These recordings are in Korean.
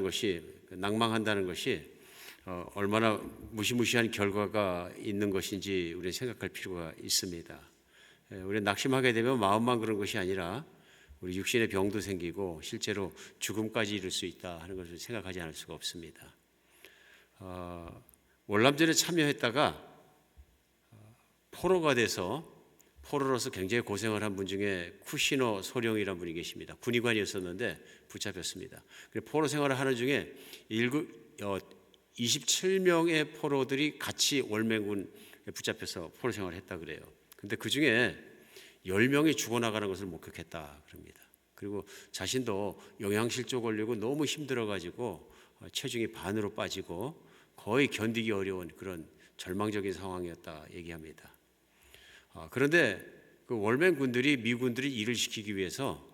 것이, 낭망한다는 것이 얼마나 무시무시한 결과가 있는 것인지 우리는 생각할 필요가 있습니다. 우리는 낙심하게 되면 마음만 그런 것이 아니라 우리 육신의 병도 생기고 실제로 죽음까지 이룰 수 있다 하는 것을 생각하지 않을 수가 없습니다. 월남전에 참여했다가 포로가 돼서 포로로서 굉장히 고생을 한 분 중에 쿠시노 소령이라는 분이 계십니다. 군의관이었었는데 붙잡혔습니다. 포로 생활을 하는 중에 27명의 포로들이 같이 월맹군에 붙잡혀서 포로 생활을 했다 그래요. 근데 그 중에 10명이 죽어나가는 것을 목격했다 그럽니다. 그리고 자신도 영양실조 걸리고 너무 힘들어가지고 체중이 반으로 빠지고 거의 견디기 어려운 그런 절망적인 상황이었다 얘기합니다. 그런데 그 월맹군들이 미군들이 일을 시키기 위해서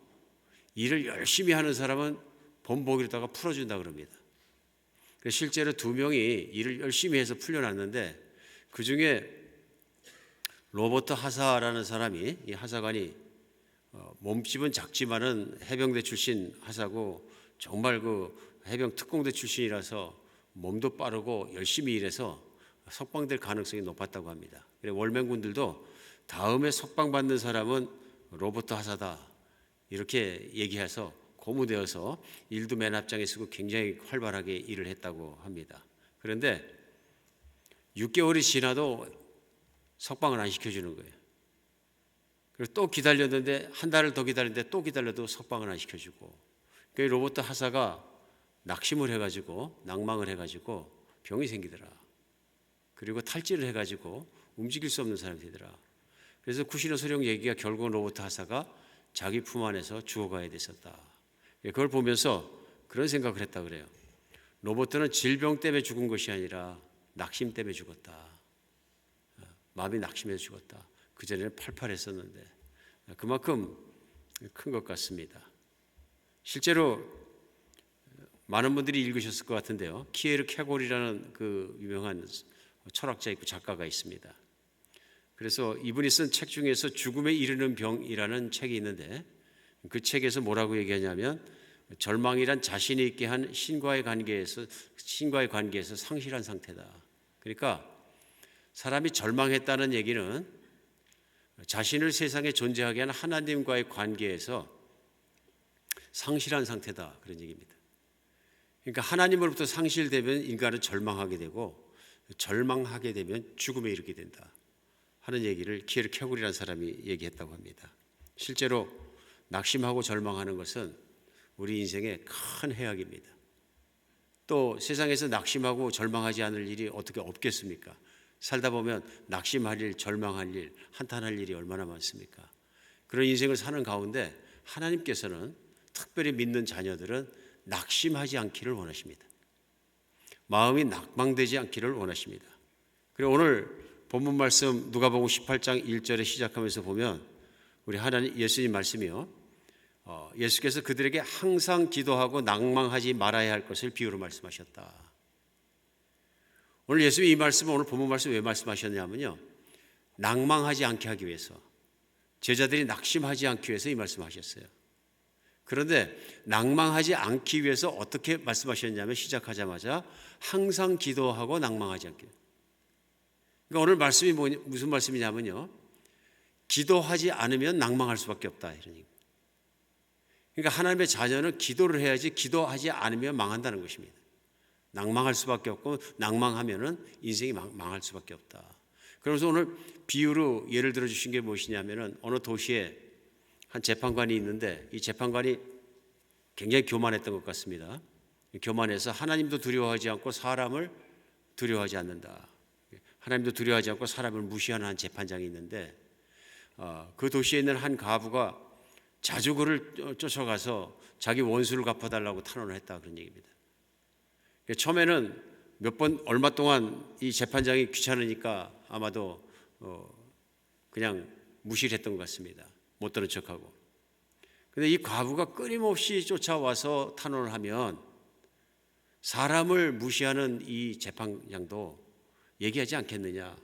일을 열심히 하는 사람은 본보기로다가 풀어준다 그럽니다. 그래서 실제로 2명이 일을 열심히 해서 풀려났는데 그 중에 로버트 하사라는 사람이, 이 하사관이 몸집은 작지만은 해병대 출신 하사고 정말 그 해병 특공대 출신이라서 몸도 빠르고 열심히 일해서 석방될 가능성이 높았다고 합니다. 그래서 월맹군들도 다음에 석방받는 사람은 로버트 하사다 이렇게 얘기해서 고무되어서 일도 맨 앞장에 서고 굉장히 활발하게 일을 했다고 합니다. 그런데 6개월이 지나도 석방을 안 시켜주는 거예요. 그리고 또 기다렸는데 한 달을 더 기다렸는데 또 기다려도 석방을 안 시켜주고, 그 로버트 하사가 낙심을 해가지고 낭망을 해가지고 병이 생기더라. 그리고 탈진을 해가지고 움직일 수 없는 사람이 되더라. 그래서 쿠시노 소령 얘기가 결국은 로버트 하사가 자기 품 안에서 죽어가야 됐었다. 그걸 보면서 그런 생각을 했다 그래요. 로버트는 질병 때문에 죽은 것이 아니라 낙심 때문에 죽었다. 마음이 낙심해서 죽었다. 그전에는 팔팔했었는데 그만큼 큰 것 같습니다. 실제로 많은 분들이 읽으셨을 것 같은데요. 키에르케고르라는 그 유명한 철학자 있고 작가가 있습니다. 그래서 이분이 쓴 책 중에서 죽음에 이르는 병이라는 책이 있는데 그 책에서 뭐라고 얘기하냐면 절망이란 자신이 있게 한 신과의 관계에서 상실한 상태다. 그러니까 사람이 절망했다는 얘기는 자신을 세상에 존재하게 한 하나님과의 관계에서 상실한 상태다 그런 얘기입니다. 그러니까 하나님으로부터 상실되면 인간은 절망하게 되고 절망하게 되면 죽음에 이르게 된다 하는 얘기를 키에르케고르라는 사람이 얘기했다고 합니다. 실제로 낙심하고 절망하는 것은 우리 인생의 큰 해악입니다. 또 세상에서 낙심하고 절망하지 않을 일이 어떻게 없겠습니까? 살다 보면 낙심할 일, 절망할 일, 한탄할 일이 얼마나 많습니까? 그런 인생을 사는 가운데 하나님께서는 특별히 믿는 자녀들은 낙심하지 않기를 원하십니다. 마음이 낙망되지 않기를 원하십니다. 그리고 오늘 본문 말씀 누가복음 18장 1절에 시작하면서 보면 우리 하나님 예수님 말씀이요. 예수께서 그들에게 항상 기도하고 낭망하지 말아야 할 것을 비유로 말씀하셨다. 오늘 예수님이 이 말씀을 오늘 본문 말씀 왜 말씀하셨냐면요. 낭망하지 않게 하기 위해서, 제자들이 낙심하지 않기 위해서 이 말씀하셨어요. 그런데 낭망하지 않기 위해서 어떻게 말씀하셨냐면 시작하자마자 항상 기도하고 낭망하지 않게. 그러니까 오늘 말씀이 무슨 말씀이냐면요. 기도하지 않으면 낭망할 수밖에 없다 이런 얘기입니다. 그러니까 하나님의 자녀는 기도를 해야지 기도하지 않으면 망한다는 것입니다. 낭망할 수밖에 없고 낭망하면은 인생이 망할 수밖에 없다. 그래서 오늘 비유로 예를 들어 주신 게 무엇이냐면은 어느 도시에 한 재판관이 있는데 이 재판관이 굉장히 교만했던 것 같습니다. 교만해서 하나님도 두려워하지 않고 사람을 두려워하지 않는다. 하나님도 두려워하지 않고 사람을 무시하는 한 재판장이 있는데 그 도시에 있는 한 과부가 자주 그를 쫓아가서 자기 원수를 갚아달라고 탄원을 했다 그런 얘기입니다. 처음에는 얼마 동안 이 재판장이 귀찮으니까 아마도 그냥 무시를 했던 것 같습니다. 못 들은 척하고. 그런데 이 과부가 끊임없이 쫓아와서 탄원을 하면 사람을 무시하는 이 재판장도 얘기하지 않겠느냐.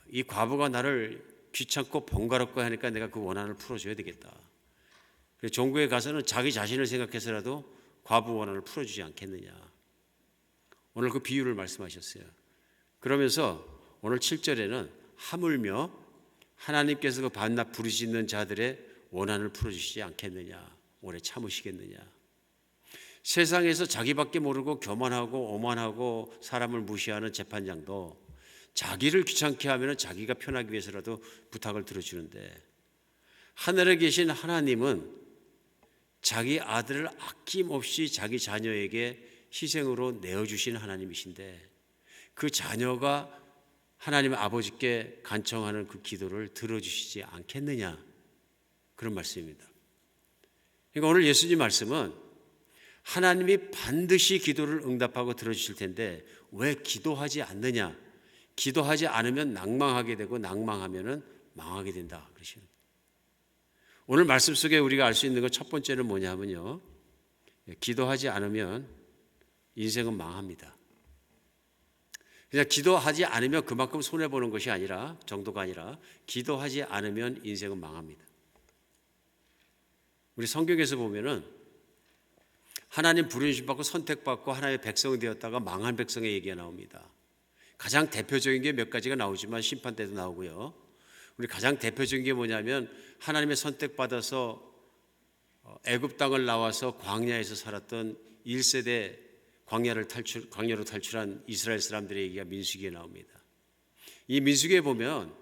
이 과부가 나를 귀찮고 번거롭고 하니까 내가 그 원한을 풀어줘야 되겠다. 그래서 종구에 가서는 자기 자신을 생각해서라도 과부 원한을 풀어주지 않겠느냐. 오늘 그 비유를 말씀하셨어요. 그러면서 오늘 7절에는 하물며 하나님께서 그 반납 부르짖는 자들의 원한을 풀어주시지 않겠느냐. 오래 참으시겠느냐. 세상에서 자기밖에 모르고 교만하고 오만하고 사람을 무시하는 재판장도 자기를 귀찮게 하면 자기가 편하기 위해서라도 부탁을 들어주는데, 하늘에 계신 하나님은 자기 아들을 아낌없이 자기 자녀에게 희생으로 내어주신 하나님이신데, 그 자녀가 하나님 아버지께 간청하는 그 기도를 들어주시지 않겠느냐, 그런 말씀입니다. 그러니까 오늘 예수님 말씀은 하나님이 반드시 기도를 응답하고 들어주실 텐데 왜 기도하지 않느냐, 기도하지 않으면 낭망하게 되고 낭망하면 망하게 된다 그러시는. 오늘 말씀 속에 우리가 알 수 있는 것 첫 번째는 뭐냐면요, 기도하지 않으면 인생은 망합니다. 그냥 기도하지 않으면 그만큼 손해보는 것이 아니라, 정도가 아니라 기도하지 않으면 인생은 망합니다. 우리 성경에서 보면은 하나님 부르심 받고 선택받고 하나님의 백성이 되었다가 망한 백성의 얘기가 나옵니다. 가장 대표적인 게 몇 가지가 나오지만 심판 때도 나오고요. 우리 가장 대표적인 게 뭐냐면 하나님의 선택받아서 애굽 땅을 나와서 광야에서 살았던 1세대 광야로 탈출한 이스라엘 사람들의 얘기가 민수기에 나옵니다. 이 민수기에 보면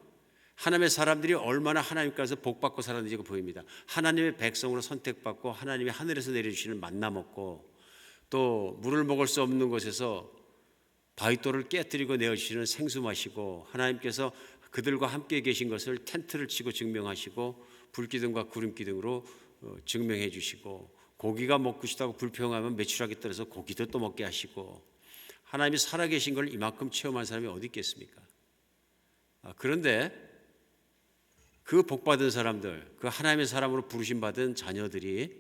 하나님의 사람들이 얼마나 하나님께서 복받고 살았는지 보입니다. 하나님의 백성으로 선택받고 하나님이 하늘에서 내려주시는 만나 먹고, 또 물을 먹을 수 없는 곳에서 바위돌을 깨뜨리고 내어주시는 생수 마시고, 하나님께서 그들과 함께 계신 것을 텐트를 치고 증명하시고 불기둥과 구름기둥으로 증명해 주시고, 고기가 먹고 싶다고 불평하면 메추라기 떨어서 고기도 또 먹게 하시고, 하나님이 살아계신 걸 이만큼 체험한 사람이 어디 있겠습니까? 그런데 그 복받은 사람들, 그 하나님의 사람으로 부르심받은 자녀들이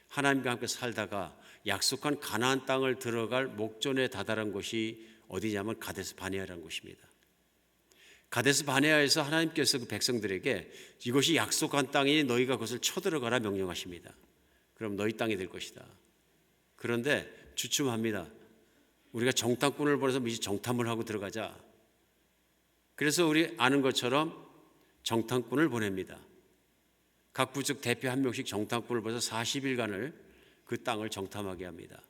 하나님과 함께 살다가 약속한 가나안 땅을 들어갈 목전에 다다른 곳이 어디냐면 가데스 바네아라는 곳입니다. 가데스 바네아에서 하나님께서 그 백성들에게 이것이 약속한 땅이니 너희가 그것을 쳐들어가라 명령하십니다. 그럼 너희 땅이 될 것이다. 그런데 주춤합니다. 우리가 정탐꾼을 보내서 이제 정탐을 하고 들어가자. 그래서 우리 아는 것처럼 정탐꾼을 보냅니다. 각 부족 대표 한 명씩 정탐꾼을 보내서 40일간을 그 땅을 정탐하게 합니다.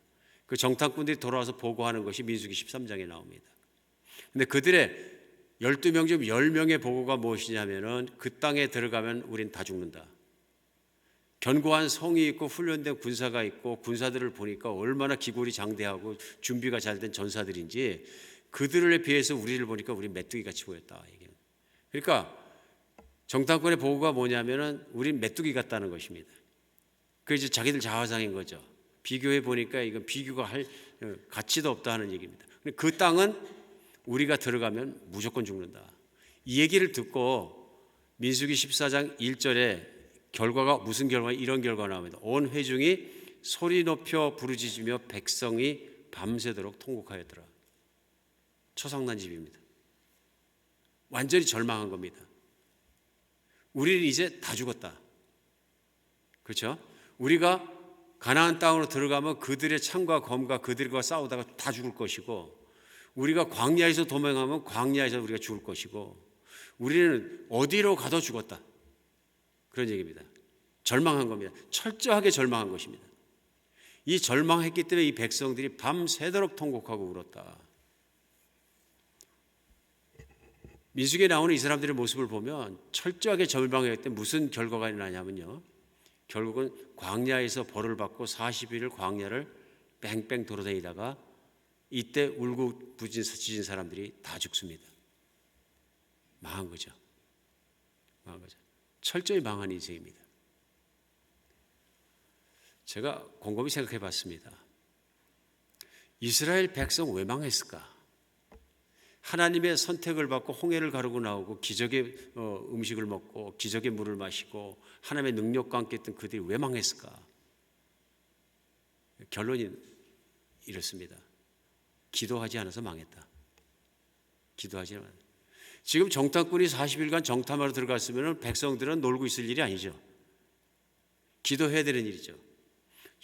그 정탐꾼들이 돌아와서 보고하는 것이 민수기 13장에 나옵니다. 그런데 그들의 12명 중 10명의 보고가 무엇이냐면은 그 땅에 들어가면 우린 다 죽는다. 견고한 성이 있고 훈련된 군사가 있고, 군사들을 보니까 얼마나 기골이 장대하고 준비가 잘 된 전사들인지 그들에 비해서 우리를 보니까 우리 메뚜기같이 보였다. 그러니까 정탐꾼의 보고가 뭐냐면은 우린 메뚜기 같다는 것입니다. 그래서 자기들 자화상인 거죠. 비교해 보니까 이건 비교가 할 가치도 없다 하는 얘기입니다. 그 땅은 우리가 들어가면 무조건 죽는다. 이 얘기를 듣고 민수기 14장 1절에 결과가 무슨 결과? 이런 결과가 나옵니다. 온 회중이 소리 높여 부르짖으며 백성이 밤새도록 통곡하였더라. 초상난 집입니다. 완전히 절망한 겁니다. 우리는 이제 다 죽었다. 그렇죠? 우리가 가나안 땅으로 들어가면 그들의 창과 검과 그들과 싸우다가 다 죽을 것이고, 우리가 광야에서 도망하면 광야에서 우리가 죽을 것이고, 우리는 어디로 가도 죽었다. 그런 얘기입니다. 절망한 겁니다. 철저하게 절망한 것입니다. 이 절망했기 때문에 이 백성들이 밤새도록 통곡하고 울었다. 민수기에 나오는 이 사람들의 모습을 보면 철저하게 절망했을 때 무슨 결과가 나냐면요, 결국은 광야에서 벌을 받고 40일을 광야를 뺑뺑 돌아다니다가 이때 울고 부짖은 사람들이 다 죽습니다. 망한 거죠. 망한 거죠. 철저히 망한 인생입니다. 제가 곰곰이 생각해 봤습니다. 이스라엘 백성 왜 망했을까? 하나님의 선택을 받고 홍해를 가르고 나오고 기적의 음식을 먹고 기적의 물을 마시고 하나님의 능력과 함께 했던 그들이 왜 망했을까? 결론이 이렇습니다. 기도하지 않아서 망했다. 기도하지 않아서. 지금 정탐꾼이 40일간 정탐하러 들어갔으면 백성들은 놀고 있을 일이 아니죠. 기도해야 되는 일이죠.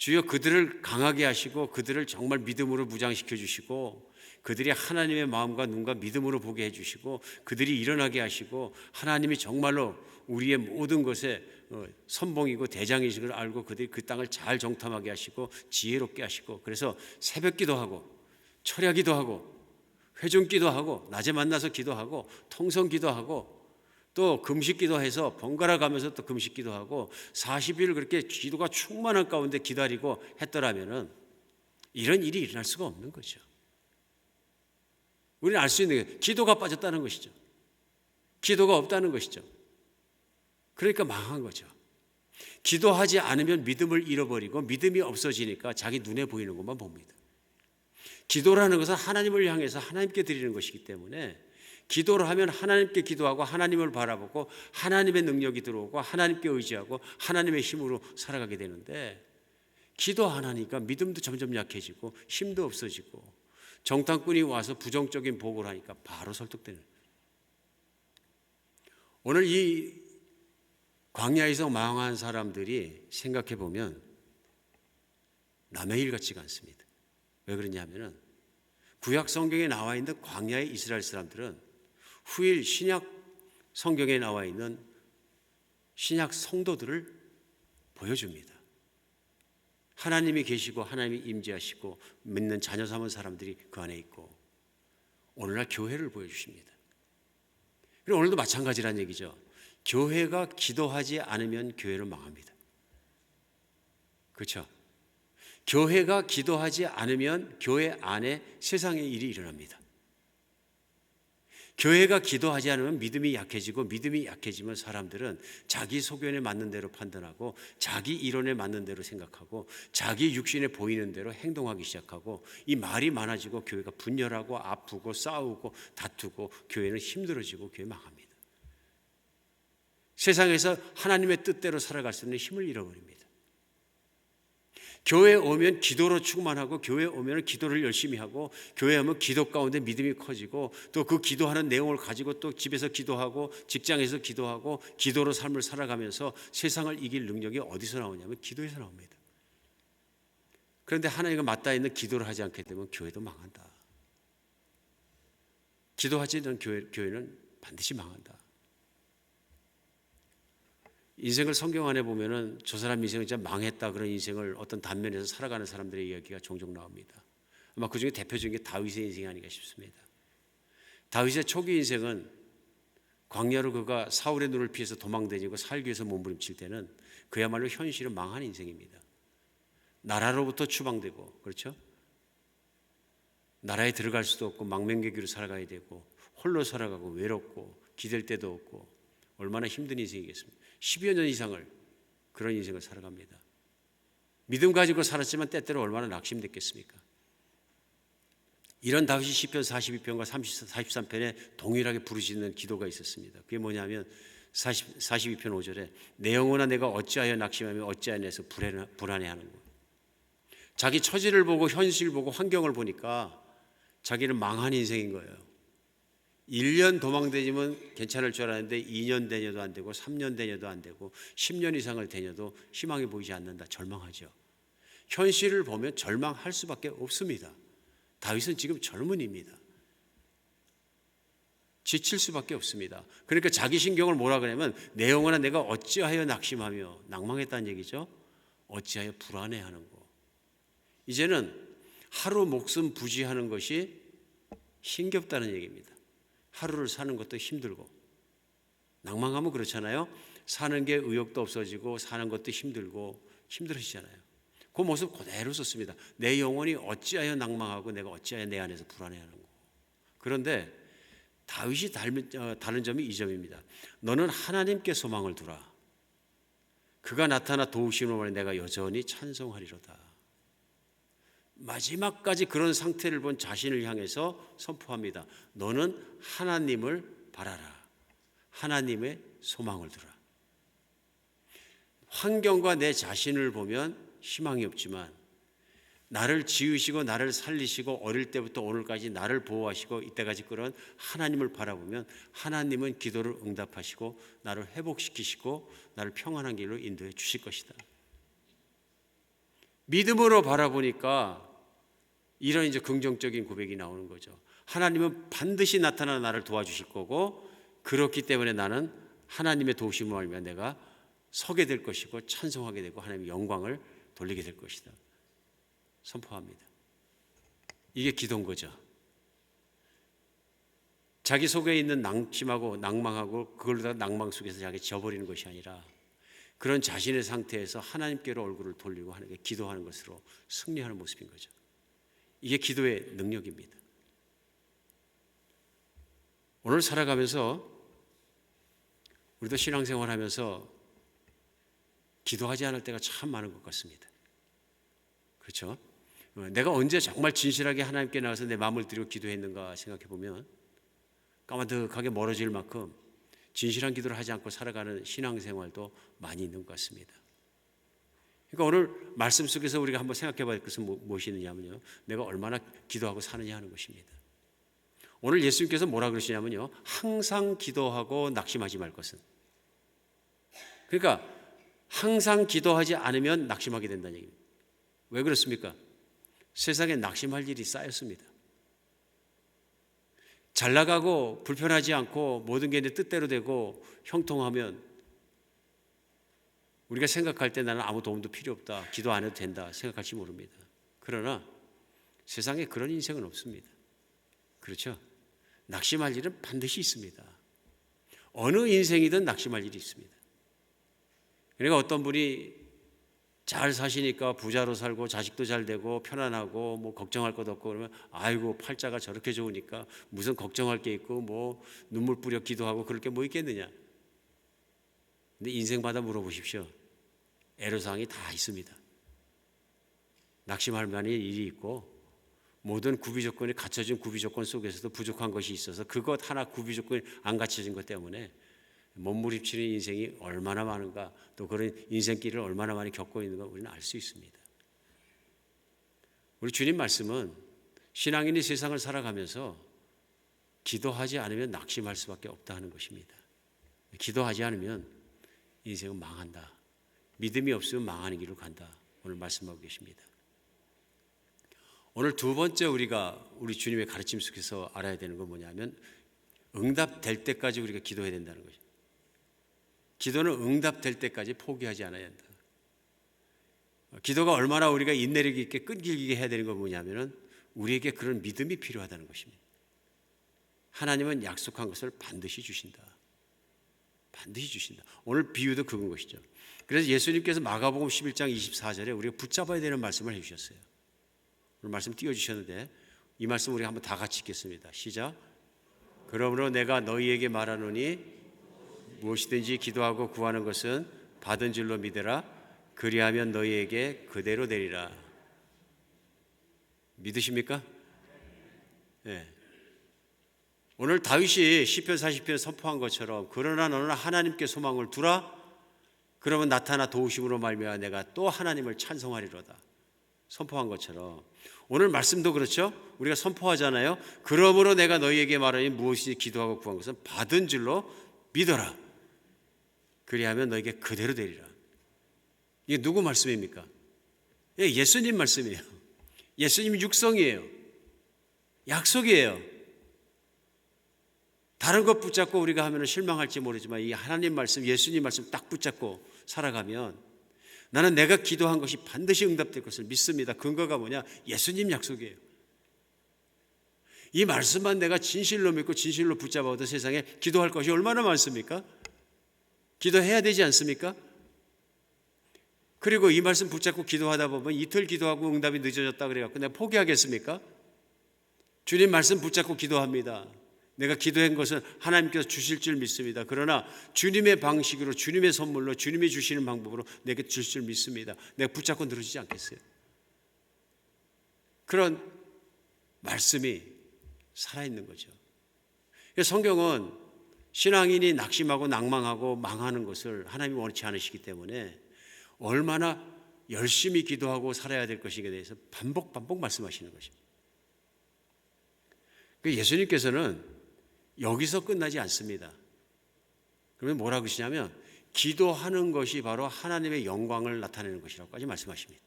주여 그들을 강하게 하시고 그들을 정말 믿음으로 무장시켜 주시고 그들이 하나님의 마음과 눈과 믿음으로 보게 해주시고 그들이 일어나게 하시고 하나님이 정말로 우리의 모든 것에 선봉이고 대장이신 걸 알고 그들이 그 땅을 잘 정탐하게 하시고 지혜롭게 하시고 그래서 새벽 기도하고 철야 기도하고 회중 기도하고 낮에 만나서 기도하고 통성 기도하고 또 금식 기도해서 번갈아 가면서 또 금식 기도하고 40일 그렇게 기도가 충만한 가운데 기다리고 했더라면은 이런 일이 일어날 수가 없는 거죠. 우리는 알 수 있는 게 기도가 빠졌다는 것이죠. 기도가 없다는 것이죠. 그러니까 망한 거죠. 기도하지 않으면 믿음을 잃어버리고 믿음이 없어지니까 자기 눈에 보이는 것만 봅니다. 기도라는 것은 하나님을 향해서 하나님께 드리는 것이기 때문에 기도를 하면 하나님께 기도하고 하나님을 바라보고 하나님의 능력이 들어오고 하나님께 의지하고 하나님의 힘으로 살아가게 되는데 기도 안 하니까 믿음도 점점 약해지고 힘도 없어지고 정탐꾼이 와서 부정적인 보고를 하니까 바로 설득되는. 오늘 이 광야에서 망한 사람들이 생각해 보면 남의 일 같지가 않습니다. 왜 그러냐면은 구약 성경에 나와 있는 광야의 이스라엘 사람들은 후일 신약 성경에 나와 있는 신약 성도들을 보여줍니다. 하나님이 계시고 하나님이 임재하시고 믿는 자녀 삼은 사람들이 그 안에 있고 오늘날 교회를 보여주십니다. 그리고 오늘도 마찬가지란 얘기죠. 교회가 기도하지 않으면 교회는 망합니다. 그렇죠? 교회가 기도하지 않으면 교회 안에 세상의 일이 일어납니다. 교회가 기도하지 않으면 믿음이 약해지고 믿음이 약해지면 사람들은 자기 소견에 맞는 대로 판단하고 자기 이론에 맞는 대로 생각하고 자기 육신에 보이는 대로 행동하기 시작하고 이 말이 많아지고 교회가 분열하고 아프고 싸우고 다투고 교회는 힘들어지고 교회 망합니다. 세상에서 하나님의 뜻대로 살아갈 수 있는 힘을 잃어버립니다. 교회에 오면 기도로 충만하고 교회에 오면 기도를 열심히 하고 교회에 오면 기도 가운데 믿음이 커지고 또 그 기도하는 내용을 가지고 또 집에서 기도하고 직장에서 기도하고 기도로 삶을 살아가면서 세상을 이길 능력이 어디서 나오냐면 기도에서 나옵니다. 그런데 하나님과 맞닿아 있는 기도를 하지 않게 되면 교회도 망한다. 기도하지 않는 교회는 반드시 망한다. 인생을 성경 안에 보면은 저 사람 인생은 진짜 망했다 그런 인생을 어떤 단면에서 살아가는 사람들의 이야기가 종종 나옵니다. 아마 그 중에 대표적인 게 다윗의 인생이 아닌가 싶습니다. 다윗의 초기 인생은 광야로 그가 사울의 눈을 피해서 도망다니고 살기 위해서 몸부림칠 때는 그야말로 현실은 망한 인생입니다. 나라로부터 추방되고 그렇죠? 나라에 들어갈 수도 없고 망명계기로 살아가야 되고 홀로 살아가고 외롭고 기댈 데도 없고 얼마나 힘든 인생이겠습니까? 10여 년 이상을 그런 인생을 살아갑니다. 믿음 가지고 살았지만 때때로 얼마나 낙심됐겠습니까? 이런 다윗이 시편 42편과 43편에 동일하게 부르짖는 기도가 있었습니다. 그게 뭐냐면 42편 5절에 내 영혼아 내가 어찌하여 낙심하며 어찌하여 내서 불안해하는 거예요. 자기 처지를 보고 현실을 보고 환경을 보니까 자기는 망한 인생인 거예요. 1년 도망다니면 괜찮을 줄 알았는데 2년 다녀도 안 되고 3년 다녀도 안 되고 10년 이상을 다녀도 희망이 보이지 않는다. 절망하죠. 현실을 보면 절망할 수밖에 없습니다. 다윗은 지금 젊은이입니다. 지칠 수밖에 없습니다. 그러니까 자기 신경을 뭐라 그러냐면 내 영혼아 내가 어찌하여 낙심하며 낭망했다는 얘기죠. 어찌하여 불안해하는 거. 이제는 하루 목숨 부지하는 것이 힘겹다는 얘기입니다. 하루를 사는 것도 힘들고 낭망하면 그렇잖아요. 사는 게 의욕도 없어지고 사는 것도 힘들고 힘들어지잖아요. 그 모습 그대로 썼습니다. 내 영혼이 어찌하여 낭망하고 내가 어찌하여 내 안에서 불안해하는 거. 그런데 다윗이 다른 점이 이 점입니다. 너는 하나님께 소망을 두라. 그가 나타나 도우시는 내가 여전히 찬송하리로다. 마지막까지 그런 상태를 본 자신을 향해서 선포합니다. 너는 하나님을 바라라. 하나님의 소망을 두라. 환경과 내 자신을 보면 희망이 없지만 나를 지으시고 나를 살리시고 어릴 때부터 오늘까지 나를 보호하시고 이때까지 그런 하나님을 바라보면 하나님은 기도를 응답하시고 나를 회복시키시고 나를 평안한 길로 인도해 주실 것이다. 믿음으로 바라보니까 이런 이제 긍정적인 고백이 나오는 거죠. 하나님은 반드시 나타나 나를 도와주실 거고, 그렇기 때문에 나는 하나님의 도우심을 알면 내가 서게 될 것이고 찬송하게 되고 하나님의 영광을 돌리게 될 것이다. 선포합니다. 이게 기도인 거죠. 자기 속에 있는 낙심하고 낭망하고 그걸로 다 낭망 속에서 자기 져버리는 것이 아니라 그런 자신의 상태에서 하나님께로 얼굴을 돌리고 하나님께 기도하는 것으로 승리하는 모습인 거죠. 이게 기도의 능력입니다. 오늘 살아가면서 우리도 신앙생활하면서 기도하지 않을 때가 참 많은 것 같습니다. 그렇죠? 내가 언제 정말 진실하게 하나님께 나가서 내 마음을 드리고 기도했는가 생각해 보면 까마득하게 멀어질 만큼 진실한 기도를 하지 않고 살아가는 신앙생활도 많이 있는 것 같습니다. 그러니까 오늘 말씀 속에서 우리가 한번 생각해 봐야 할 것은 무엇이 있느냐면요, 내가 얼마나 기도하고 사느냐 하는 것입니다. 오늘 예수님께서 뭐라 그러시냐면요, 항상 기도하고 낙심하지 말 것은. 그러니까 항상 기도하지 않으면 낙심하게 된다는 얘기입니다. 왜 그렇습니까? 세상에 낙심할 일이 쌓였습니다. 잘 나가고 불편하지 않고 모든 게 내 뜻대로 되고 형통하면 우리가 생각할 때 나는 아무 도움도 필요 없다, 기도 안 해도 된다 생각할지 모릅니다. 그러나 세상에 그런 인생은 없습니다. 그렇죠? 낙심할 일은 반드시 있습니다. 어느 인생이든 낙심할 일이 있습니다. 그러니까 어떤 분이 잘 사시니까 부자로 살고 자식도 잘 되고 편안하고 뭐 걱정할 것도 없고 그러면 아이고 팔자가 저렇게 좋으니까 무슨 걱정할 게 있고 뭐 눈물 뿌려 기도하고 그럴 게 뭐 있겠느냐. 근데 인생마다 물어보십시오. 애로사항이 다 있습니다. 낙심할 만한 일이 있고 모든 구비조건이 갖춰진 구비조건 속에서도 부족한 것이 있어서 그것 하나 구비조건이 안 갖춰진 것 때문에 몸부림치는 인생이 얼마나 많은가, 또 그런 인생길을 얼마나 많이 겪고 있는가 우리는 알 수 있습니다. 우리 주님 말씀은 신앙인이 세상을 살아가면서 기도하지 않으면 낙심할 수밖에 없다 하는 것입니다. 기도하지 않으면 인생은 망한다. 믿음이 없으면 망하는 길로 간다. 오늘 말씀하고 계십니다. 오늘 두 번째 우리가 우리 주님의 가르침 속에서 알아야 되는 건 뭐냐면 응답될 때까지 우리가 기도해야 된다는 것입니다. 기도는 응답될 때까지 포기하지 않아야 한다. 기도가 얼마나 우리가 인내력 있게 끈질기게 해야 되는 건 뭐냐면 우리에게 그런 믿음이 필요하다는 것입니다. 하나님은 약속한 것을 반드시 주신다. 반드시 주신다. 오늘 비유도 그건 것이죠. 그래서 예수님께서 마가복음 11장 24절에 우리가 붙잡아야 되는 말씀을 해주셨어요. 오늘 말씀 띄워주셨는데 이 말씀 우리 한번 다 같이 읽겠습니다. 시작. 그러므로 내가 너희에게 말하노니 무엇이든지 기도하고 구하는 것은 받은 줄로 믿으라. 그리하면 너희에게 그대로 되리라. 믿으십니까? 네. 오늘 다윗이 시편 40편에 선포한 것처럼 그러나 너는 하나님께 소망을 두라. 그러면 나타나 도우심으로 말미암아 내가 또 하나님을 찬송하리로다. 선포한 것처럼 오늘 말씀도 그렇죠. 우리가 선포하잖아요. 그러므로 내가 너희에게 말하니 무엇이든지 기도하고 구한 것은 받은 줄로 믿어라. 그리하면 너에게 그대로 되리라. 이게 누구 말씀입니까? 예수님 말씀이에요. 예수님 육성이에요. 약속이에요. 다른 것 붙잡고 우리가 하면 실망할지 모르지만 이 하나님 말씀, 예수님 말씀 딱 붙잡고 살아가면 나는 내가 기도한 것이 반드시 응답될 것을 믿습니다. 근거가 뭐냐? 예수님 약속이에요. 이 말씀만 내가 진실로 믿고 진실로 붙잡아도 세상에 기도할 것이 얼마나 많습니까? 기도해야 되지 않습니까? 그리고 이 말씀 붙잡고 기도하다 보면 이틀 기도하고 응답이 늦어졌다 그래갖고 내가 포기하겠습니까? 주님 말씀 붙잡고 기도합니다. 내가 기도한 것은 하나님께서 주실 줄 믿습니다. 그러나 주님의 방식으로, 주님의 선물로, 주님이 주시는 방법으로 내게 주실 줄 믿습니다. 내가 붙잡고 늘어지지 않겠어요? 그런 말씀이 살아있는 거죠. 성경은 신앙인이 낙심하고 낭망하고 망하는 것을 하나님이 원치 않으시기 때문에 얼마나 열심히 기도하고 살아야 될 것인가에 대해서 반복 말씀하시는 것입니다. 예수님께서는 여기서 끝나지 않습니다. 그러면 뭐라고 하시냐면 기도하는 것이 바로 하나님의 영광을 나타내는 것이라고까지 말씀하십니다.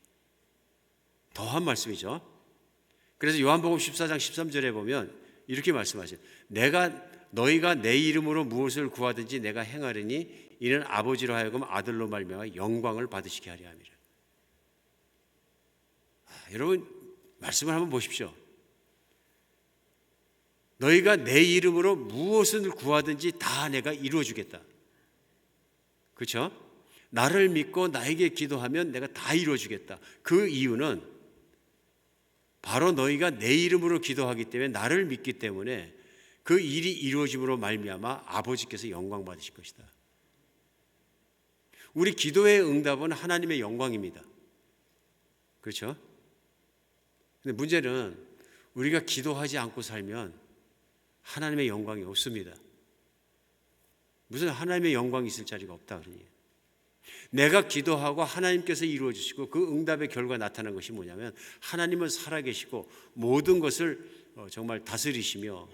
더한 말씀이죠. 그래서 요한복음 14장 13절에 보면 이렇게 말씀하세요. 너희가 내 이름으로 무엇을 구하든지 내가 행하리니 이는 아버지로 하여금 아들로 말미암아 영광을 받으시게 하려 함이라. 여러분 말씀을 한번 보십시오. 너희가 내 이름으로 무엇을 구하든지 다 내가 이루어 주겠다. 그렇죠? 나를 믿고 나에게 기도하면 내가 다 이루어 주겠다. 그 이유는 바로 너희가 내 이름으로 기도하기 때문에 나를 믿기 때문에 그 일이 이루어짐으로 말미암아 아버지께서 영광 받으실 것이다. 우리 기도의 응답은 하나님의 영광입니다. 그렇죠? 근데 문제는 우리가 기도하지 않고 살면 하나님의 영광이 없습니다. 무슨 하나님의 영광이 있을 자리가 없다 그러니. 내가 기도하고 하나님께서 이루어 주시고 그 응답의 결과 나타난 것이 뭐냐면 하나님은 살아계시고 모든 것을 정말 다스리시며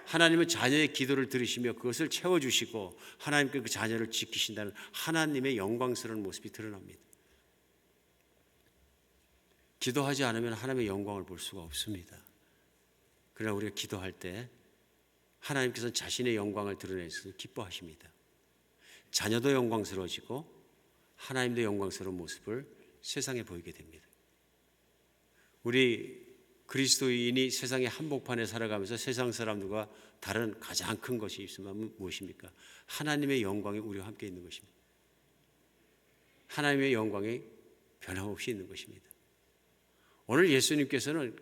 하나님은 자녀의 기도를 들으시며 그것을 채워주시고 하나님께 그 자녀를 지키신다는 하나님의 영광스러운 모습이 드러납니다. 기도하지 않으면 하나님의 영광을 볼 수가 없습니다. 그러나 우리가 기도할 때 하나님께서는 자신의 영광을 드러내서 기뻐하십니다. 자녀도 영광스러워지고 하나님도 영광스러운 모습을 세상에 보이게 됩니다. 우리 그리스도인이 세상의 한복판에 살아가면서 세상 사람들과 다른 가장 큰 것이 있으면 무엇입니까? 하나님의 영광이 우리와 함께 있는 것입니다. 하나님의 영광이 변함없이 있는 것입니다. 오늘 예수님께서는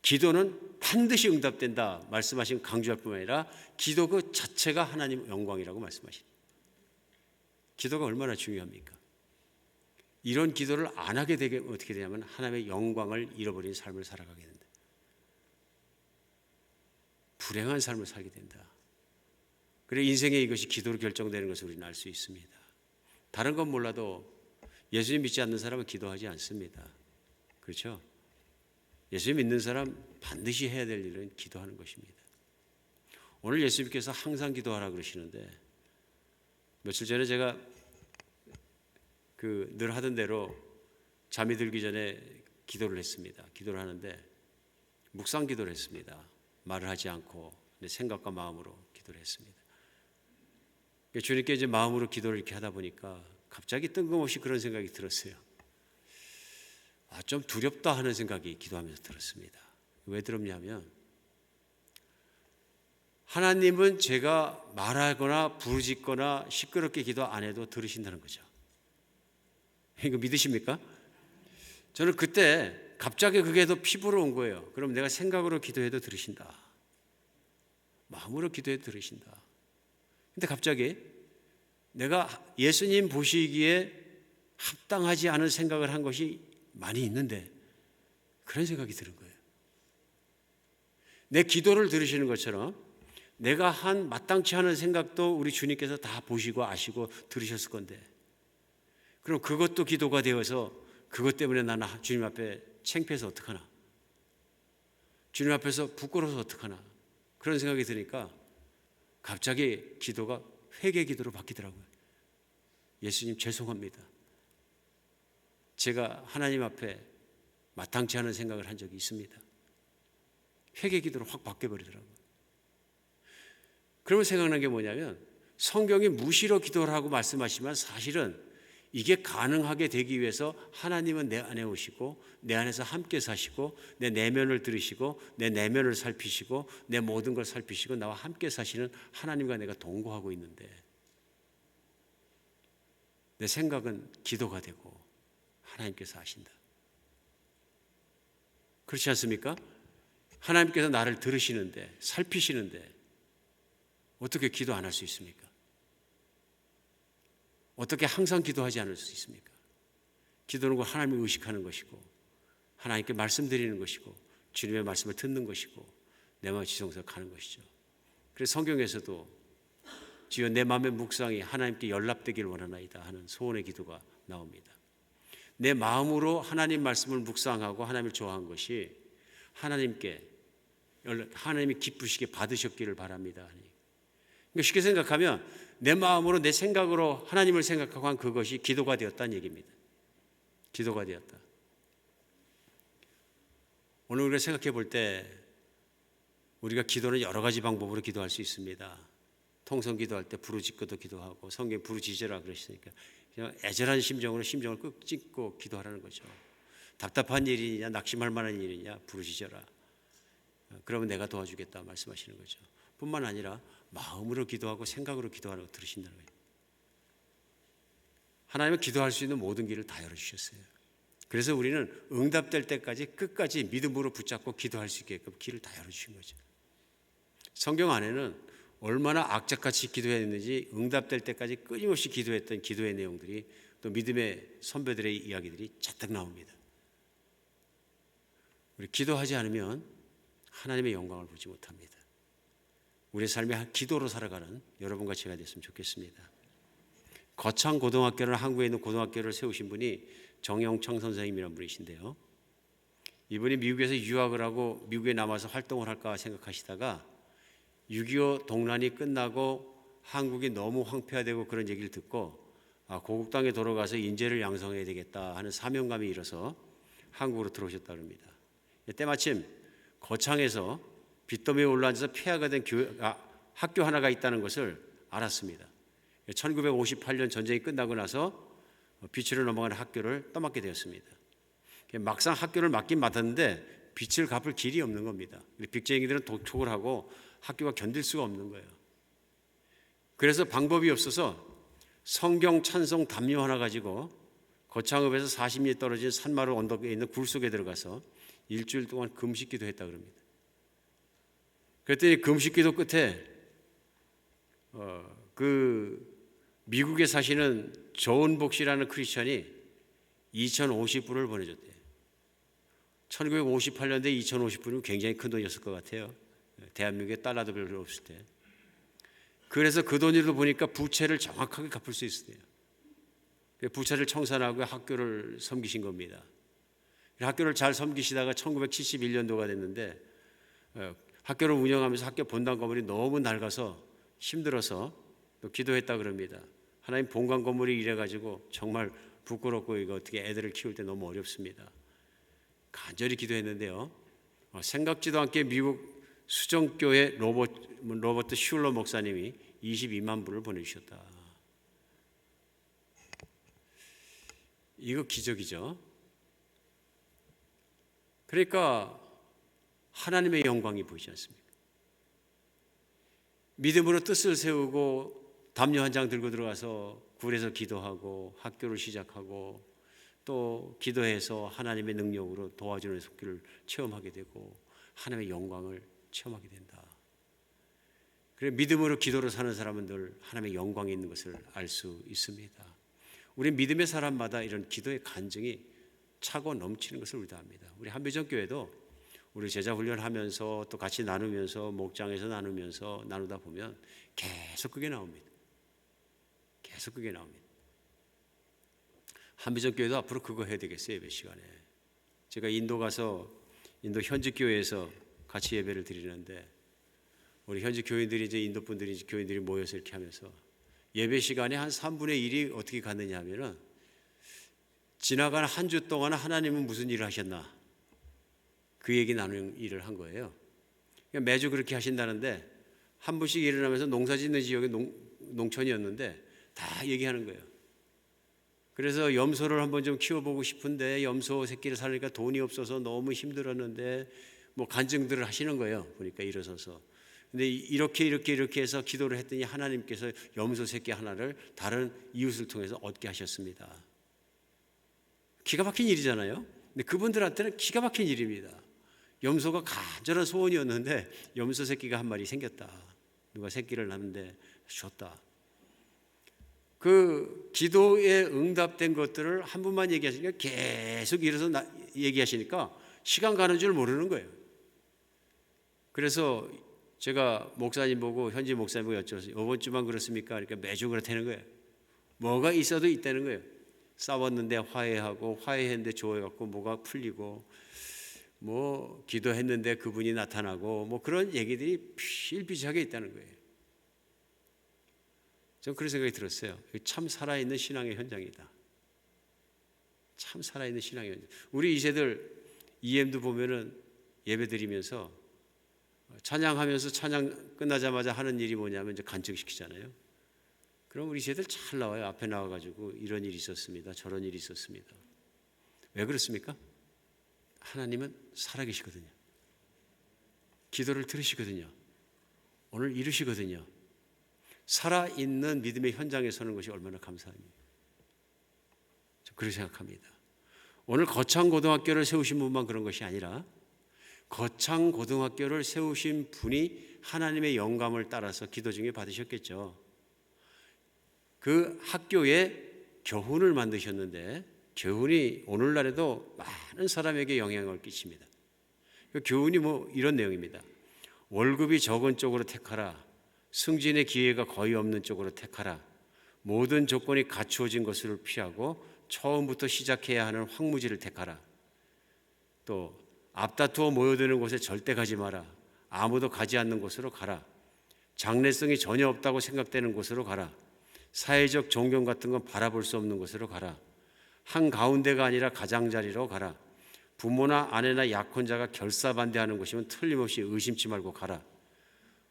기도는 반드시 응답된다 말씀하신 강조할 뿐만 아니라 기도 그 자체가 하나님 영광이라고 말씀하십니다. 기도가 얼마나 중요합니까? 이런 기도를 안 하게 되게 어떻게 되냐면 하나님의 영광을 잃어버린 삶을 살아가게 된다. 불행한 삶을 살게 된다. 그래 인생에 이것이 기도로 결정되는 것을 우리는 알 수 있습니다. 다른 건 몰라도 예수님 믿지 않는 사람은 기도하지 않습니다. 그렇죠? 예수님 믿는 사람 반드시 해야 될 일은 기도하는 것입니다. 오늘 예수님께서 항상 기도하라 그러시는데 며칠 전에 제가 늘 하던 대로 잠이 들기 전에 기도를 했습니다. 기도를 하는데 묵상 기도를 했습니다. 말을 하지 않고 내 생각과 마음으로 기도를 했습니다. 주님께 이제 마음으로 기도를 이렇게 하다 보니까 갑자기 뜬금없이 그런 생각이 들었어요. 좀 두렵다 하는 생각이 기도하면서 들었습니다. 왜 들었냐면 하나님은 제가 말하거나 부르짖거나 시끄럽게 기도 안 해도 들으신다는 거죠. 이거 믿으십니까? 저는 그때 갑자기 그게 더 피부로 온 거예요. 그럼 내가 생각으로 기도해도 들으신다. 마음으로 기도해도 들으신다. 근데 갑자기 내가 예수님 보시기에 합당하지 않은 생각을 한 것이 많이 있는데 그런 생각이 드는 거예요. 내 기도를 들으시는 것처럼 내가 한 마땅치 않은 생각도 우리 주님께서 다 보시고 아시고 들으셨을 건데 그럼 그것도 기도가 되어서 그것 때문에 나는 주님 앞에 창피해서 어떡하나, 주님 앞에서 부끄러워서 어떡하나 그런 생각이 드니까 갑자기 기도가 회개 기도로 바뀌더라고요. 예수님 죄송합니다. 제가 하나님 앞에 마땅치 않은 생각을 한 적이 있습니다. 회개 기도로 확 바뀌어버리더라고요. 그러면 생각난 게 뭐냐면 성경이 무시로 기도를 하고 말씀하시지만 사실은 이게 가능하게 되기 위해서 하나님은 내 안에 오시고 내 안에서 함께 사시고 내 내면을 들으시고 내 내면을 살피시고 내 모든 걸 살피시고 나와 함께 사시는 하나님과 내가 동거하고 있는데 내 생각은 기도가 되고 하나님께서 하신다. 그렇지 않습니까? 하나님께서 나를 들으시는데 살피시는데 어떻게 기도 안 할 수 있습니까? 어떻게 항상 기도하지 않을 수 있습니까? 기도는 곧 하나님을 의식하는 것이고 하나님께 말씀드리는 것이고 주님의 말씀을 듣는 것이고 내 마음 지성소에 가는 것이죠. 그래서 성경에서도 주여 내 마음의 묵상이 하나님께 연락되길 원하나이다 하는 소원의 기도가 나옵니다. 내 마음으로 하나님 말씀을 묵상하고 하나님을 좋아한 것이 하나님이 기쁘시게 받으셨기를 바랍니다. 그러니까 쉽게 생각하면 내 마음으로 내 생각으로 하나님을 생각하고 한 그것이 기도가 되었다는 얘기입니다. 기도가 되었다. 오늘 우리가 생각해 볼 때 우리가 기도는 여러 가지 방법으로 기도할 수 있습니다. 통성 기도할 때 부르짖고도 기도하고, 성경 부르짖으라 그러시니까 그냥 애절한 심정을 꾹 찢고 기도하라는 거죠. 답답한 일이냐, 낙심할 만한 일이냐, 부르짖어라. 그러면 내가 도와주겠다 말씀하시는 거죠. 뿐만 아니라 마음으로 기도하고 생각으로 기도하는 거 들으신다는 거예요. 하나님은 기도할 수 있는 모든 길을 다 열어주셨어요. 그래서 우리는 응답될 때까지 끝까지 믿음으로 붙잡고 기도할 수 있게끔 길을 다 열어주신 거죠. 성경 안에는 얼마나 악착같이 기도했는지 응답될 때까지 끊임없이 기도했던 기도의 내용들이, 또 믿음의 선배들의 이야기들이 잔뜩 나옵니다. 우리 기도하지 않으면 하나님의 영광을 보지 못합니다. 우리의 삶이 기도로 살아가는 여러분과 제가 됐으면 좋겠습니다. 거창 고등학교를, 한국에 있는 고등학교를 세우신 분이 정영창 선생님이라는 분이신데요. 이분이 미국에서 유학을 하고 미국에 남아서 활동을 할까 생각하시다가 6.25 동란이 끝나고 한국이 너무 황폐화되고 그런 얘기를 듣고 고국 땅에 돌아가서 인재를 양성해야 되겠다 하는 사명감이 일어서 한국으로 들어오셨다고 합니다. 때마침 거창에서 빚더미에 올라앉아서 폐하가 된 학교 하나가 있다는 것을 알았습니다. 1958년 전쟁이 끝나고 나서 빚을 넘어가는 학교를 떠맡게 되었습니다. 막상 학교를 맡긴 맡았는데 빚을 갚을 길이 없는 겁니다. 빚쟁이들은 독촉을 하고 학교가 견딜 수가 없는 거예요. 그래서 방법이 없어서 성경 찬송 담요 하나 가지고 거창읍에서 40리 떨어진 산마루 언덕에 있는 굴 속에 들어가서 일주일 동안 금식기도 했다 그럽니다. 그랬더니 금식기도 끝에 그 미국에 사시는 조은복 씨라는 크리스천이 2050불을 보내줬대요. 1958년대 2050불이면 굉장히 큰 돈이었을 것 같아요. 대한민국에 달러도 별로 없을 때. 그래서 그 돈으로 보니까 부채를 정확하게 갚을 수 있었대요. 부채를 청산하고 학교를 섬기신 겁니다. 학교를 잘 섬기시다가 1971년도가 됐는데 학교를 운영하면서 학교 본당 건물이 너무 낡아서 힘들어서 또 기도했다 그럽니다. 하나님, 본관 건물이 이래가지고 정말 부끄럽고 이거 어떻게 애들을 키울 때 너무 어렵습니다. 간절히 기도했는데요. 생각지도 않게 미국 수정교회 로버트 슐러 목사님이 22만 불을 보내주셨다. 이거 기적이죠. 그러니까 하나님의 영광이 보이지 않습니까? 믿음으로 뜻을 세우고 담요 한 장 들고 들어가서 굴에서 기도하고 학교를 시작하고 또 기도해서 하나님의 능력으로 도와주는 속기를 체험하게 되고 하나님의 영광을 체험하게 된다. 그래, 믿음으로 기도로 사는 사람은 늘 하나님의 영광이 있는 것을 알 수 있습니다. 우리 믿음의 사람마다 이런 기도의 간증이 차고 넘치는 것을 우리도 압니다. 우리 한비전 교회도 우리 제자 훈련하면서 또 같이 나누면서 목장에서 나누다 보면 계속 그게 나옵니다. 계속 그게 나옵니다. 한비전 교회도 앞으로 그거 해야 되겠어요. 예배 시간에 제가 인도 가서 인도 현지 교회에서 같이 예배를 드리는데 우리 현지 교인들이 이제 인도 분들이 교인들이 모여서 이렇게 하면서 예배 시간에 한 3분의 1이 어떻게 갔느냐 하면은 지나간 한 주 동안 하나님은 무슨 일을 하셨나 그 얘기 나누는 일을 한 거예요. 그러니까 매주 그렇게 하신다는데 한 분씩 일어나면서 농사 짓는 지역이 농촌이었는데 다 얘기하는 거예요. 그래서 염소를 한번 좀 키워보고 싶은데 염소 새끼를 살리니까 돈이 없어서 너무 힘들었는데 뭐 간증들을 하시는 거예요. 보니까 일어서서. 근데 이렇게 해서 기도를 했더니 하나님께서 염소 새끼 하나를 다른 이웃을 통해서 얻게 하셨습니다. 기가 막힌 일이잖아요. 근데 그분들한테는 기가 막힌 일입니다. 염소가 간절한 소원이었는데 염소 새끼가 한 마리 생겼다. 누가 새끼를 낳는데 줬다. 그 기도에 응답된 것들을 한 분만 얘기하시니까 계속 일어서 얘기하시니까 시간 가는 줄 모르는 거예요. 그래서 제가 목사님 보고 현지 목사님 보고 여쭤봤어요. 이번 주만 그렇습니까? 그러니까 매주 그렇다는 거예요. 뭐가 있어도 있다는 거예요. 싸웠는데 화해하고 화해했는데 좋아해갖고 뭐가 풀리고 뭐 기도했는데 그분이 나타나고 뭐 그런 얘기들이 필비지하게 있다는 거예요. 저는 그런 생각이 들었어요. 참 살아있는 신앙의 현장이다. 참 살아있는 신앙의 현장. 우리 2세들 EM도 보면은 예배드리면서 찬양하면서 찬양 끝나자마자 하는 일이 뭐냐면 이제 간증시키잖아요. 그럼 우리 쟤들 잘 나와요. 앞에 나와가지고 이런 일이 있었습니다. 저런 일이 있었습니다. 왜 그렇습니까? 하나님은 살아계시거든요. 기도를 들으시거든요. 오늘 이루시거든요. 살아있는 믿음의 현장에 서는 것이 얼마나 감사합니까? 그렇게 생각합니다. 오늘 거창고등학교를 세우신 분만 그런 것이 아니라 거창고등학교를 세우신 분이 하나님의 영감을 따라서 기도 중에 받으셨겠죠. 그 학교에 교훈을 만드셨는데 교훈이 오늘날에도 많은 사람에게 영향을 끼칩니다. 그 교훈이 이런 내용입니다. 월급이 적은 쪽으로 택하라. 승진의 기회가 거의 없는 쪽으로 택하라. 모든 조건이 갖추어진 것을 피하고 처음부터 시작해야 하는 황무지를 택하라. 또 앞다투어 모여드는 곳에 절대 가지 마라. 아무도 가지 않는 곳으로 가라. 장래성이 전혀 없다고 생각되는 곳으로 가라. 사회적 존경 같은 건 바라볼 수 없는 곳으로 가라. 한가운데가 아니라 가장자리로 가라. 부모나 아내나 약혼자가 결사반대하는 곳이면 틀림없이 의심치 말고 가라.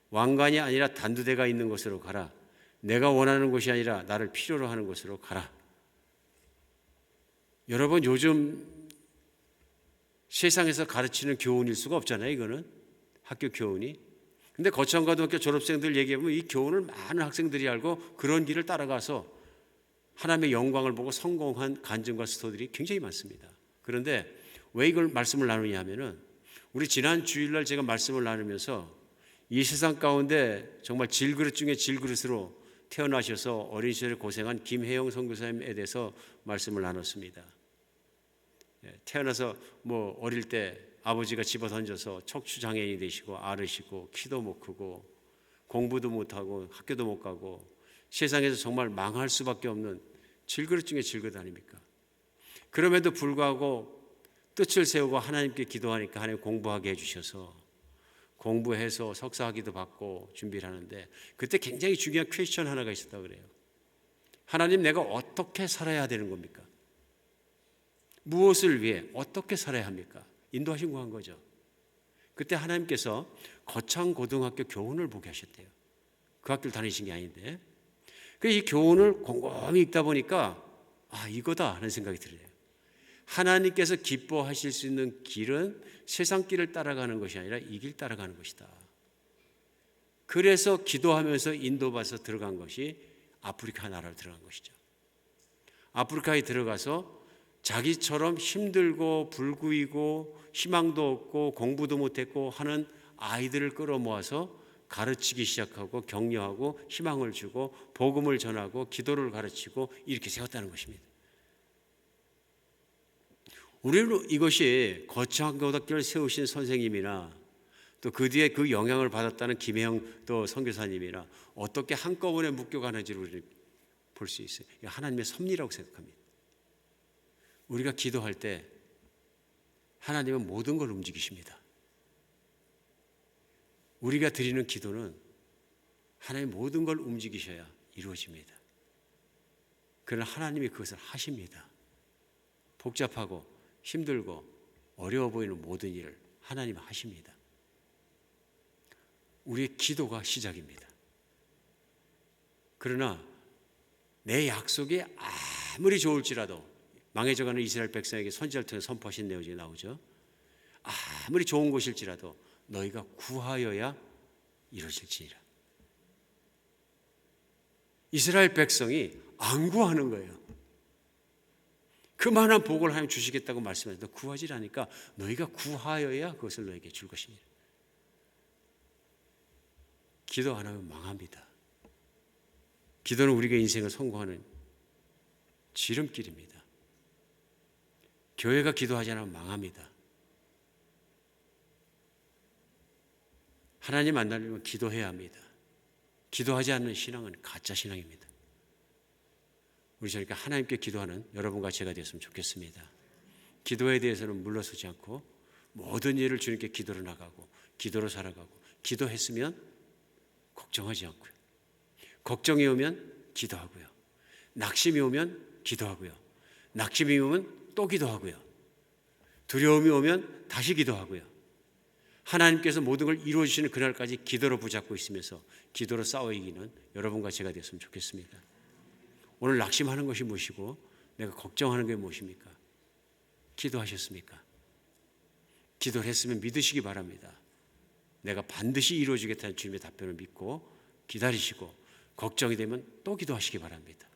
왕관이 아니라 단두대가 있는 곳으로 가라. 내가 원하는 곳이 아니라 나를 필요로 하는 곳으로 가라. 여러분, 요즘 세상에서 가르치는 교훈일 수가 없잖아요. 이거는 학교 교훈이. 근데 거창고등학교 졸업생들 얘기해보면 이 교훈을 많은 학생들이 알고 그런 길을 따라가서 하나님의 영광을 보고 성공한 간증과 스토리들이 굉장히 많습니다. 그런데 왜 이걸 말씀을 나누냐 하면은 우리 지난 주일날 제가 말씀을 나누면서 이 세상 가운데 정말 질그릇 중에 질그릇으로 태어나셔서 어린 시절에 고생한 김혜영 선교사님에 대해서 말씀을 나눴습니다. 태어나서 어릴 때 아버지가 집어던져서 척추장애인이 되시고 앓으시고 키도 못 크고 공부도 못하고 학교도 못 가고 세상에서 정말 망할 수밖에 없는 질그릇 중에 질그릇 아닙니까? 그럼에도 불구하고 뜻을 세우고 하나님께 기도하니까 하나님 공부하게 해주셔서 공부해서 석사학위도 받고 준비를 하는데 그때 굉장히 중요한 퀘스천 하나가 있었다고 그래요. 하나님, 내가 어떻게 살아야 되는 겁니까? 무엇을 위해 어떻게 살아야 합니까? 인도하신 거 한 거죠. 그때 하나님께서 거창고등학교 교훈을 보게 하셨대요. 그 학교를 다니신 게 아닌데. 이 교훈을 곰곰이 읽다 보니까 이거다 하는 생각이 들어요. 하나님께서 기뻐하실 수 있는 길은 세상 길을 따라가는 것이 아니라 이 길 따라가는 것이다. 그래서 기도하면서 인도받아서 들어간 것이 아프리카 나라로 들어간 것이죠. 아프리카에 들어가서 자기처럼 힘들고 불구이고 희망도 없고 공부도 못했고 하는 아이들을 끌어모아서 가르치기 시작하고 격려하고 희망을 주고 복음을 전하고 기도를 가르치고 이렇게 세웠다는 것입니다. 우리는 이것이 거창고등학교를 세우신 선생님이나 또 그 뒤에 그 영향을 받았다는 김혜영 또 선교사님이나 어떻게 한꺼번에 묶여가는지를 우리는 볼 수 있어요. 하나님의 섭리라고 생각합니다. 우리가 기도할 때 하나님은 모든 걸 움직이십니다. 우리가 드리는 기도는 하나님 모든 걸 움직이셔야 이루어집니다. 그러나 하나님이 그것을 하십니다. 복잡하고 힘들고 어려워 보이는 모든 일을 하나님 하십니다. 우리의 기도가 시작입니다. 그러나 내 약속이 아무리 좋을지라도 망해져가는 이스라엘 백성에게 선지자를 통해 선포하신 내용이 나오죠. 아무리 좋은 것일지라도 너희가 구하여야 이루어질지니라. 이스라엘 백성이 안 구하는 거예요. 그만한 복을 하나님 주시겠다고 말씀하셨는데 구하지 않으니까 너희가 구하여야 그것을 너에게 줄 것이니라. 기도 안 하면 망합니다. 기도는 우리가 인생을 성공하는 지름길입니다. 교회가 기도하지 않으면 망합니다. 하나님 만나려면 기도해야 합니다. 기도하지 않는 신앙은 가짜 신앙입니다. 우리 저니까 하나님께 기도하는 여러분과 제가 되었으면 좋겠습니다. 기도에 대해서는 물러서지 않고 모든 일을 주님께 기도로 나가고 기도로 살아가고 기도했으면 걱정하지 않고요. 걱정이 오면 기도하고요. 낙심이 오면 기도하고요. 낙심이 오면 또 기도하고요. 두려움이 오면 다시 기도하고요. 하나님께서 모든 걸 이루어 주시는 그날까지 기도로 붙잡고 있으면서 기도로 싸워 이기는 여러분과 제가 되었으면 좋겠습니다. 오늘 낙심하는 것이 무엇이고 내가 걱정하는 게 무엇입니까? 기도하셨습니까? 기도를 했으면 믿으시기 바랍니다. 내가 반드시 이루어지겠다는 주님의 답변을 믿고 기다리시고 걱정이 되면 또 기도하시기 바랍니다.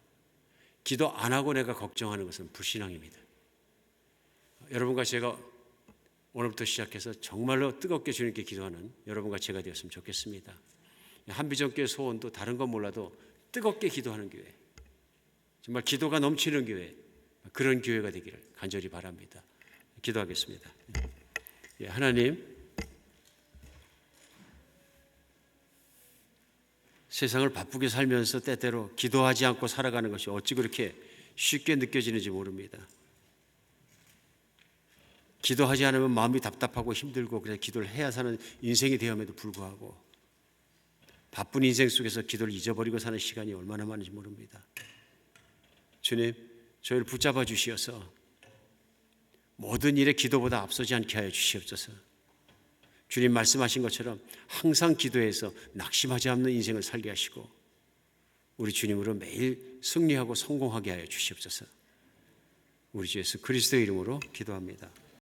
기도 안 하고 내가 걱정하는 것은 불신앙입니다. 여러분과 제가 오늘부터 시작해서 정말로 뜨겁게 주님께 기도하는 여러분과 제가 되었으면 좋겠습니다. 한비전교회 소원도 다른 건 몰라도 뜨겁게 기도하는 교회, 정말 기도가 넘치는 교회, 그런 교회가 되기를 간절히 바랍니다. 기도하겠습니다. 하나님, 세상을 바쁘게 살면서 때때로 기도하지 않고 살아가는 것이 어찌 그렇게 쉽게 느껴지는지 모릅니다. 기도하지 않으면 마음이 답답하고 힘들고 그냥 기도를 해야 사는 인생이 되었음에도 불구하고 바쁜 인생 속에서 기도를 잊어버리고 사는 시간이 얼마나 많은지 모릅니다. 주님, 저희를 붙잡아 주시어서 모든 일에 기도보다 앞서지 않게 하여 주시옵소서. 주님 말씀하신 것처럼 항상 기도해서 낙심하지 않는 인생을 살게 하시고 우리 주님으로 매일 승리하고 성공하게 하여 주시옵소서. 우리 주 예수 그리스도의 이름으로 기도합니다.